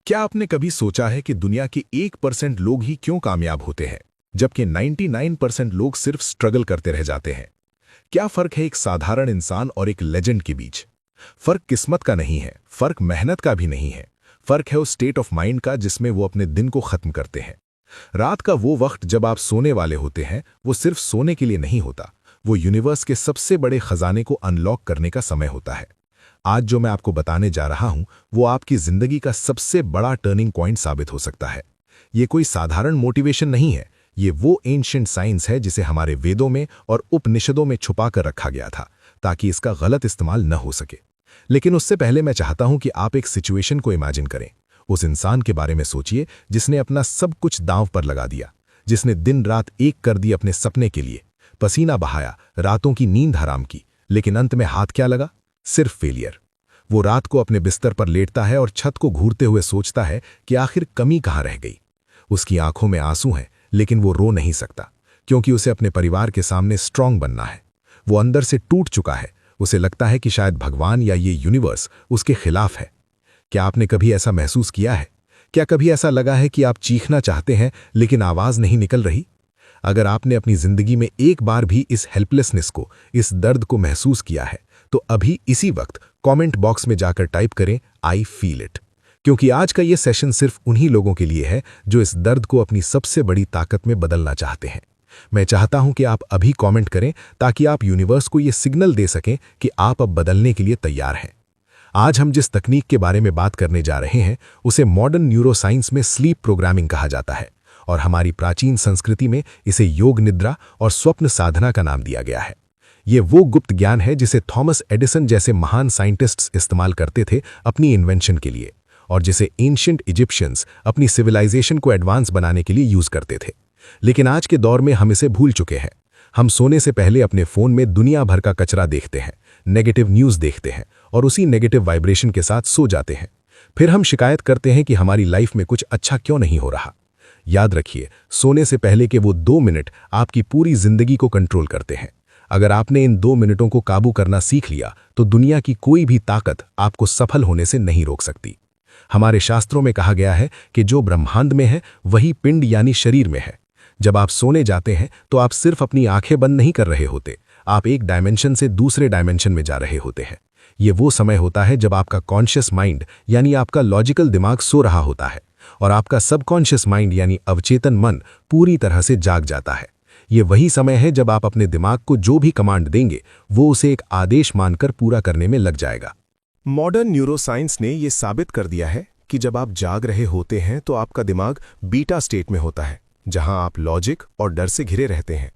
क्या आपने कभी सोचा है कि दुनिया के 1% लोग ही क्यों कामयाब होते हैं, जबकि 99% लोग सिर्फ स्ट्रगल करते रह जाते हैं? क्या फर्क है एक साधारण इंसान और एक लेजेंड के बीच? फर्क किस्मत का नहीं है, फर्क मेहनत का भी नहीं है। फर्क है उस स्टेट ऑफ माइंड का जिसमें वो अपने दिन को खत्म करते हैं। रात का वो वक्त जब आप सोने वाले होते हैं, वो सिर्फ सोने के लिए नहीं होता, वो यूनिवर्स के सबसे बड़े खजाने को अनलॉक करने का समय होता है। आज जो मैं आपको बताने जा रहा हूं, वो आपकी जिंदगी का सबसे बड़ा टर्निंग पॉइंट साबित हो सकता है। ये कोई साधारण मोटिवेशन नहीं है, ये वो एंशिएंट साइंस है जिसे हमारे वेदों में और उपनिषदों में छुपा कर रखा गया था, ताकि इसका गलत इस्तेमाल न हो सके। लेकिन उससे पहले मैं चाहता हूं कि आप एक सिचुएशन को इमेजिन करें। उस इंसान के बारे में सोचिए जिसने अपना सब कुछ दांव पर लगा दिया, जिसने दिन रात एक कर दी अपने सपने के लिए, पसीना बहाया, रातों की नींद हराम की, लेकिन अंत में हाथ क्या लगा? सिर्फ फेलियर। वो रात को अपने बिस्तर पर लेटता है और छत को घूरते हुए सोचता है कि आखिर कमी कहाँ रह गई। उसकी आंखों में आंसू हैं, लेकिन वो रो नहीं सकता, क्योंकि उसे अपने परिवार के सामने स्ट्रांग बनना है। वो अंदर से टूट चुका है। उसे लगता है कि शायद भगवान या ये यूनिवर्स उसके खिलाफ है। क्या आपने कभी ऐसा महसूस किया है? क्या कभी ऐसा लगा है कि आप चीखना चाहते हैं लेकिन आवाज नहीं निकल रही? अगर आपने अपनी जिंदगी में एक बार भी इस हेल्पलेसनेस को, इस दर्द को महसूस किया है, तो अभी इसी वक्त कमेंट बॉक्स में जाकर टाइप करें आई फील इट, क्योंकि आज का ये सेशन सिर्फ उन्हीं लोगों के लिए है जो इस दर्द को अपनी सबसे बड़ी ताकत में बदलना चाहते हैं। मैं चाहता हूं कि आप अभी कमेंट करें ताकि आप यूनिवर्स को ये सिग्नल दे सकें कि आप अब बदलने के लिए तैयार हैं। आज हम जिस तकनीक के बारे में बात करने जा रहे हैं, उसे मॉडर्न न्यूरोसाइंस में स्लीप प्रोग्रामिंग कहा जाता है, और हमारी प्राचीन संस्कृति में इसे योग निद्रा और स्वप्न साधना का नाम दिया गया है। ये वो गुप्त ज्ञान है जिसे थॉमस एडिसन जैसे महान साइंटिस्ट्स इस्तेमाल करते थे अपनी इन्वेंशन के लिए, और जिसे एंशिएंट इजिप्शियंस अपनी सिविलाइजेशन को एडवांस बनाने के लिए यूज करते थे। लेकिन आज के दौर में हम इसे भूल चुके हैं। हम सोने से पहले अपने फोन में दुनिया भर का कचरा देखते हैं, नेगेटिव न्यूज़ देखते हैं और उसी नेगेटिव वाइब्रेशन के साथ सो जाते हैं। फिर हम शिकायत करते हैं कि हमारी लाइफ में कुछ अच्छा क्यों नहीं हो रहा। याद रखिए, सोने से पहले के वो 2 मिनट आपकी पूरी जिंदगी को कंट्रोल करते हैं। अगर आपने इन 2 मिनटों को काबू करना सीख लिया, तो दुनिया की कोई भी ताकत आपको सफल होने से नहीं रोक सकती। हमारे शास्त्रों में कहा गया है कि जो ब्रह्मांड में है वही पिंड यानी शरीर में है। जब आप सोने जाते हैं तो आप सिर्फ अपनी आंखें बंद नहीं कर रहे होते, आप एक डायमेंशन से दूसरे डायमेंशन में जा रहे होते हैं। ये वो समय होता है जब आपका कॉन्शियस माइंड यानी आपका लॉजिकल दिमाग सो रहा होता है, और आपका सबकॉन्शियस माइंड यानी अवचेतन मन पूरी तरह से जाग जाता है। ये वही समय है जब आप अपने दिमाग को जो भी कमांड देंगे, वो उसे एक आदेश मानकर पूरा करने में लग जाएगा। मॉडर्न न्यूरोसाइंस ने यह साबित कर दिया है कि जब आप जाग रहे होते हैं तो आपका दिमाग बीटा स्टेट में होता है, जहां आप लॉजिक और डर से घिरे रहते हैं।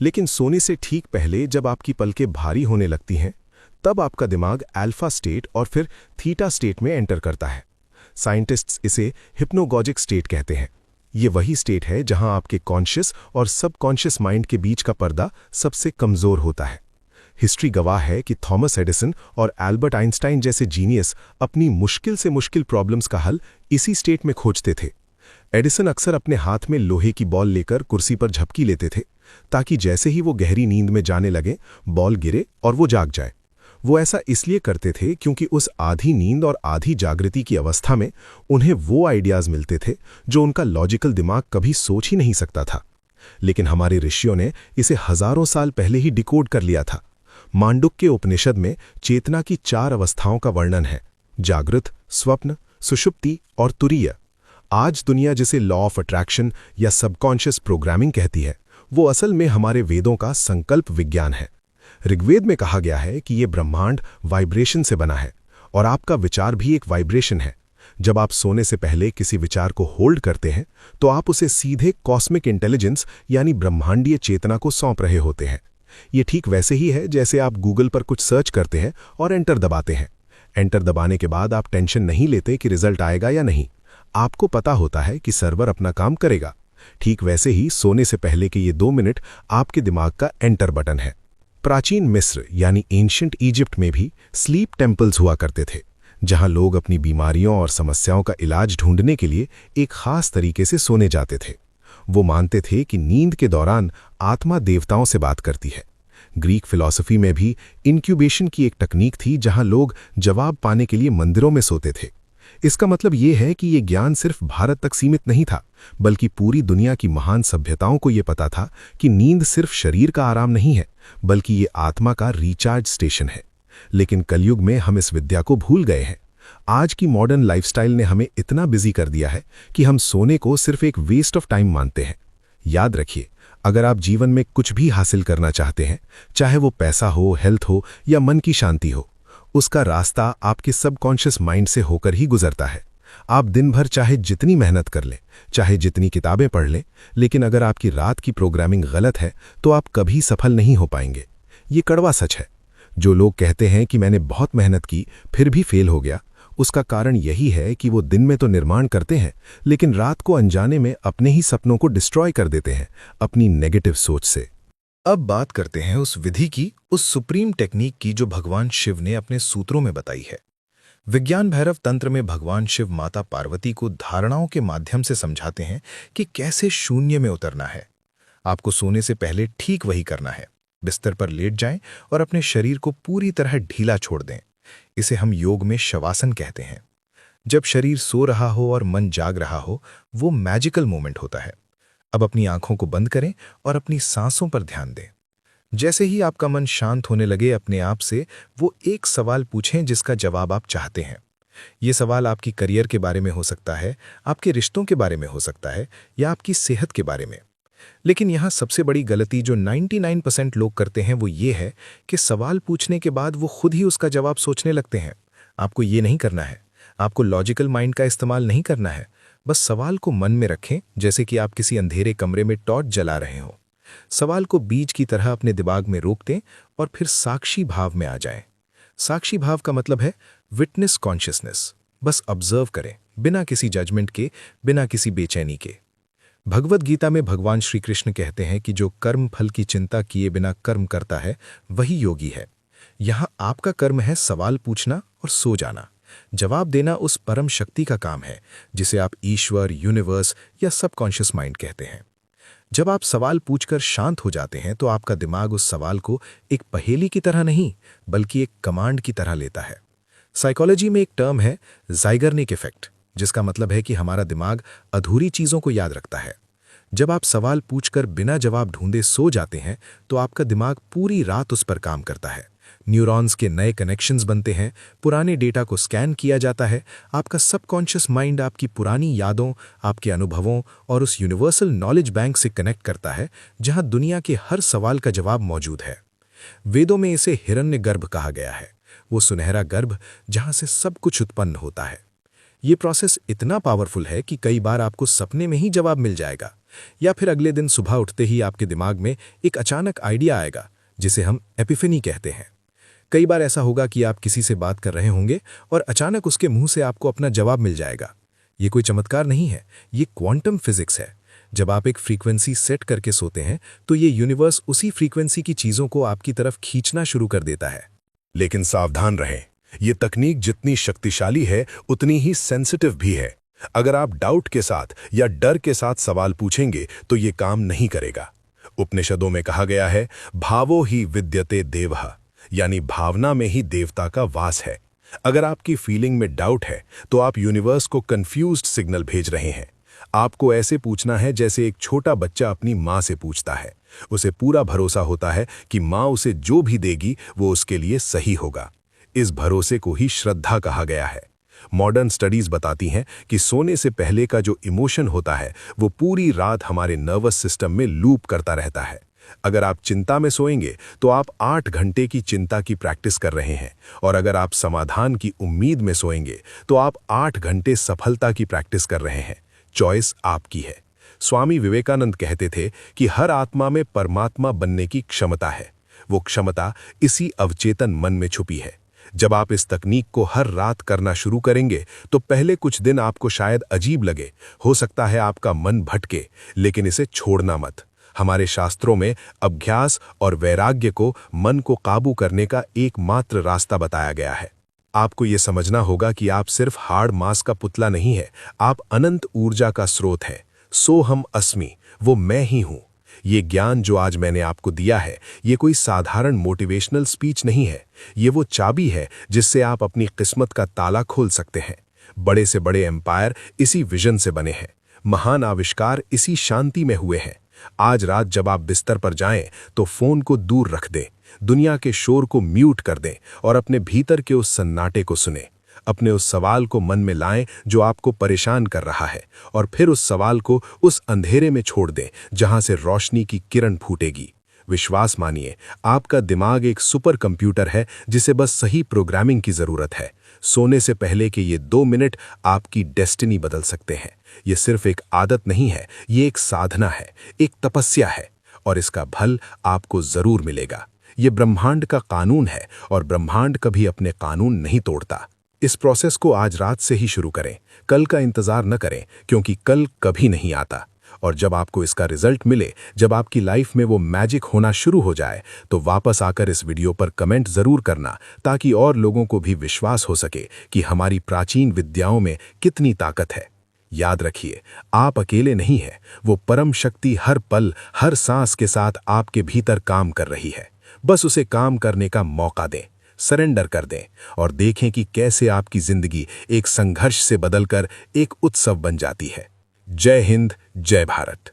लेकिन सोने से ठीक पहले जब आपकी पलकें भारी होने लगती हैं, तब आपका दिमाग अल्फा स्टेट और फिर थीटा स्टेट में एंटर करता है। साइंटिस्ट्स इसे हिप्नोगॉजिक स्टेट कहते हैं। ये वही स्टेट है जहां आपके कॉन्शियस और सबकॉन्शियस माइंड के बीच का पर्दा सबसे कमजोर होता है। हिस्ट्री गवाह है कि थॉमस एडिसन और एल्बर्ट आइंस्टाइन जैसे जीनियस अपनी मुश्किल से मुश्किल प्रॉब्लम्स का हल इसी स्टेट में खोजते थे। एडिसन अक्सर अपने हाथ में लोहे की बॉल लेकर कुर्सी पर झपकी लेते थे, ताकि जैसे ही वो गहरी नींद में जाने लगे, बॉल गिरे और वो जाग जाए। वो ऐसा इसलिए करते थे क्योंकि उस आधी नींद और आधी जागृति की अवस्था में उन्हें वो आइडियाज मिलते थे जो उनका लॉजिकल दिमाग कभी सोच ही नहीं सकता था। लेकिन हमारे ऋषियों ने इसे हजारों साल पहले ही डिकोड कर लिया था। मांडुक्य उपनिषद में चेतना की 4 अवस्थाओं का वर्णन है: जागृत, स्वप्न, सुषुप्ति और तुरीय। आज दुनिया जिसे लॉ ऑफ अट्रैक्शन या सबकॉन्शियस प्रोग्रामिंग कहती है, वो असल में हमारे वेदों का संकल्प विज्ञान है। ऋग्वेद में कहा गया है कि ये ब्रह्मांड वाइब्रेशन से बना है, और आपका विचार भी एक वाइब्रेशन है। जब आप सोने से पहले किसी विचार को होल्ड करते हैं, तो आप उसे सीधे कॉस्मिक इंटेलिजेंस यानी ब्रह्मांडीय चेतना को सौंप रहे होते हैं। ये ठीक वैसे ही है जैसे आप गूगल पर कुछ सर्च करते हैं और एंटर दबाते हैं। एंटर दबाने के बाद आप टेंशन नहीं लेते कि रिजल्ट आएगा या नहीं। आपको पता होता है कि सर्वर अपना काम करेगा। ठीक वैसे ही सोने से पहले के ये 2 मिनट आपके दिमाग का एंटर बटन है। प्राचीन मिस्र यानी एंशिएंट इजिप्ट में भी स्लीप टेम्पल्स हुआ करते थे, जहां लोग अपनी बीमारियों और समस्याओं का इलाज ढूंढने के लिए एक खास तरीके से सोने जाते थे। वो मानते थे कि नींद के दौरान आत्मा देवताओं से बात करती है। ग्रीक फिलॉसफी में भी इंक्यूबेशन की एक तकनीक थी, जहां लोग जवाब पाने के लिए मंदिरों में सोते थे। इसका मतलब ये है कि ये ज्ञान सिर्फ भारत तक सीमित नहीं था, बल्कि पूरी दुनिया की महान सभ्यताओं को ये पता था कि नींद सिर्फ शरीर का आराम नहीं है, बल्कि ये आत्मा का रिचार्ज स्टेशन है। लेकिन कलयुग में हम इस विद्या को भूल गए हैं। आज की मॉडर्न लाइफस्टाइल ने हमें इतना बिजी कर दिया है कि हम सोने को सिर्फ एक वेस्ट ऑफ टाइम मानते हैं। याद रखिए, अगर आप जीवन में कुछ भी हासिल करना चाहते हैं, चाहे वो पैसा हो, हेल्थ हो या मन की शांति हो, उसका रास्ता आपके सबकॉन्शियस माइंड से होकर ही गुजरता है। आप दिन भर चाहे जितनी मेहनत कर लें, चाहे जितनी किताबें पढ़ लें, लेकिन अगर आपकी रात की प्रोग्रामिंग गलत है तो आप कभी सफल नहीं हो पाएंगे। ये कड़वा सच है। जो लोग कहते हैं कि मैंने बहुत मेहनत की फिर भी फेल हो गया, उसका कारण यही है कि वो दिन में तो निर्माण करते हैं, लेकिन रात को अनजाने में अपने ही सपनों को डिस्ट्रॉय कर देते हैं अपनी नेगेटिव सोच से। अब बात करते हैं उस विधि की, उस सुप्रीम टेक्निक की जो भगवान शिव ने अपने सूत्रों में बताई है। विज्ञान भैरव तंत्र में भगवान शिव माता पार्वती को धारणाओं के माध्यम से समझाते हैं कि कैसे शून्य में उतरना है। आपको सोने से पहले ठीक वही करना है। बिस्तर पर लेट जाएं और अपने शरीर को पूरी तरह ढीला छोड़ दें। इसे हम योग में शवासन कहते हैं। जब शरीर सो रहा हो और मन जाग रहा हो, वो मैजिकल मोमेंट होता है। अब अपनी आंखों को बंद करें और अपनी सांसों पर ध्यान दें। जैसे ही आपका मन शांत होने लगे, अपने आप से वो एक सवाल पूछें जिसका जवाब आप चाहते हैं। ये सवाल आपकी करियर के बारे में हो सकता है, आपके रिश्तों के बारे में हो सकता है, या आपकी सेहत के बारे में। लेकिन यहाँ सबसे बड़ी गलती जो 99% लोग करते हैं वो ये है कि सवाल पूछने के बाद वो खुद ही उसका जवाब सोचने लगते हैं। आपको ये नहीं करना है। आपको लॉजिकल माइंड का इस्तेमाल नहीं करना है। बस सवाल को मन में रखें, जैसे कि आप किसी अंधेरे कमरे में टॉर्च जला रहे हो। सवाल को बीज की तरह अपने दिमाग में रोक दें और फिर साक्षी भाव में आ जाएं। साक्षी भाव का मतलब है विटनेस कॉन्शियसनेस। बस ऑब्जर्व करें, बिना किसी जजमेंट के, बिना किसी बेचैनी के। भगवद गीता में भगवान श्री कृष्ण कहते हैं कि जो कर्म फल की चिंता किए बिना कर्म करता है वही योगी है। यहाँ आपका कर्म है सवाल पूछना और सो जाना। जवाब देना उस परम शक्ति का काम है जिसे आप ईश्वर, यूनिवर्स या सबकॉन्शियस माइंड कहते हैं। जब आप सवाल पूछकर शांत हो जाते हैं तो आपका दिमाग उस सवाल को एक पहेली की तरह नहीं, बल्कि एक कमांड की तरह लेता है। साइकोलॉजी में एक टर्म है ज़ाइगर्निक इफेक्ट, जिसका मतलब है कि हमारा दिमाग अधूरी चीज़ों को याद रखता है। जब आप सवाल पूछकर बिना जवाब ढूंढे सो जाते हैं तो आपका दिमाग पूरी रात उस पर काम करता है। न्यूरॉन्स के नए कनेक्शंस बनते हैं, पुराने डेटा को स्कैन किया जाता है। आपका सबकॉन्शियस माइंड आपकी पुरानी यादों, आपके अनुभवों और उस यूनिवर्सल नॉलेज बैंक से कनेक्ट करता है जहां दुनिया के हर सवाल का जवाब मौजूद है। वेदों में इसे हिरण्य गर्भ कहा गया है, वो सुनहरा गर्भ जहां से सब कुछ उत्पन्न होता है। ये प्रोसेस इतना पावरफुल है कि कई बार आपको सपने में ही जवाब मिल जाएगा, या फिर अगले दिन सुबह उठते ही आपके दिमाग में एक अचानक आइडिया आएगा जिसे हम एपिफेनी कहते हैं। कई बार ऐसा होगा कि आप किसी से बात कर रहे होंगे और अचानक उसके मुंह से आपको अपना जवाब मिल जाएगा। ये कोई चमत्कार नहीं है, ये क्वांटम फिजिक्स है। जब आप एक फ्रीक्वेंसी सेट करके सोते हैं तो ये यूनिवर्स उसी फ्रीक्वेंसी की चीज़ों को आपकी तरफ खींचना शुरू कर देता है। लेकिन सावधान रहें, ये तकनीक जितनी शक्तिशाली है उतनी ही सेंसिटिव भी है। अगर आप डाउट के साथ या डर के साथ सवाल पूछेंगे तो ये काम नहीं करेगा। उपनिषदों में कहा गया है, भावो ही विद्यते देवः, यानी भावना में ही देवता का वास है। अगर आपकी फीलिंग में डाउट है तो आप यूनिवर्स को कंफ्यूज्ड सिग्नल भेज रहे हैं। आपको ऐसे पूछना है जैसे एक छोटा बच्चा अपनी माँ से पूछता है। उसे पूरा भरोसा होता है कि माँ उसे जो भी देगी वो उसके लिए सही होगा। इस भरोसे को ही श्रद्धा कहा गया है। मॉडर्न स्टडीज बताती हैं कि सोने से पहले का जो इमोशन होता है वो पूरी रात हमारे नर्वस सिस्टम में लूप करता रहता है। अगर आप चिंता में सोएंगे तो आप 8 घंटे की चिंता की प्रैक्टिस कर रहे हैं, और अगर आप समाधान की उम्मीद में सोएंगे तो आप 8 घंटे सफलता की प्रैक्टिस कर रहे हैं। चॉइस आपकी है। स्वामी विवेकानंद कहते थे कि हर आत्मा में परमात्मा बनने की क्षमता है। वो क्षमता इसी अवचेतन मन में छुपी है। जब आप इस तकनीक को हर रात करना शुरू करेंगे तो पहले कुछ दिन आपको शायद अजीब लगे, हो सकता है आपका मन भटके, लेकिन इसे छोड़ना मत। हमारे शास्त्रों में अभ्यास और वैराग्य को मन को काबू करने का एकमात्र रास्ता बताया गया है। आपको ये समझना होगा कि आप सिर्फ हार्ड मांस का पुतला नहीं है, आप अनंत ऊर्जा का स्रोत है। सोहम अस्मि, वो मैं ही हूं। ये ज्ञान जो आज मैंने आपको दिया है, ये कोई साधारण मोटिवेशनल स्पीच नहीं है। ये वो चाबी है जिससे आप अपनी किस्मत का ताला खोल सकते हैं। बड़े से बड़े एम्पायर इसी विजन से बने हैं, महान आविष्कार इसी शांति में हुए हैं। आज रात जब आप बिस्तर पर जाएं तो फोन को दूर रख दें, दुनिया के शोर को म्यूट कर दें और अपने भीतर के उस सन्नाटे को सुने। अपने उस सवाल को मन में लाएं जो आपको परेशान कर रहा है, और फिर उस सवाल को उस अंधेरे में छोड़ दें जहां से रोशनी की किरण फूटेगी। विश्वास मानिए, आपका दिमाग एक सुपर कंप्यूटर है जिसे बस सही प्रोग्रामिंग की जरूरत है। सोने से पहले के ये 2 मिनट आपकी डेस्टिनी बदल सकते हैं। ये सिर्फ एक आदत नहीं है, ये एक साधना है, एक तपस्या है, और इसका फल आपको जरूर मिलेगा। ये ब्रह्मांड का कानून है और ब्रह्मांड कभी अपने कानून नहीं तोड़ता। इस प्रोसेस को आज रात से ही शुरू करें, कल का इंतजार न करें, क्योंकि कल कभी नहीं आता। और जब आपको इसका रिजल्ट मिले, जब आपकी लाइफ में वो मैजिक होना शुरू हो जाए, तो वापस आकर इस वीडियो पर कमेंट जरूर करना, ताकि और लोगों को भी विश्वास हो सके कि हमारी प्राचीन विद्याओं में कितनी ताकत है। याद रखिए, आप अकेले नहीं हैं, वो परम शक्ति हर पल, हर सांस के साथ आपके भीतर काम कर रही है। बस उसे काम करने का मौका दें, सरेंडर कर दें, और देखें कि कैसे आपकी जिंदगी एक संघर्ष से बदलकर एक उत्सव बन जाती है। जय हिंद, जय भारत।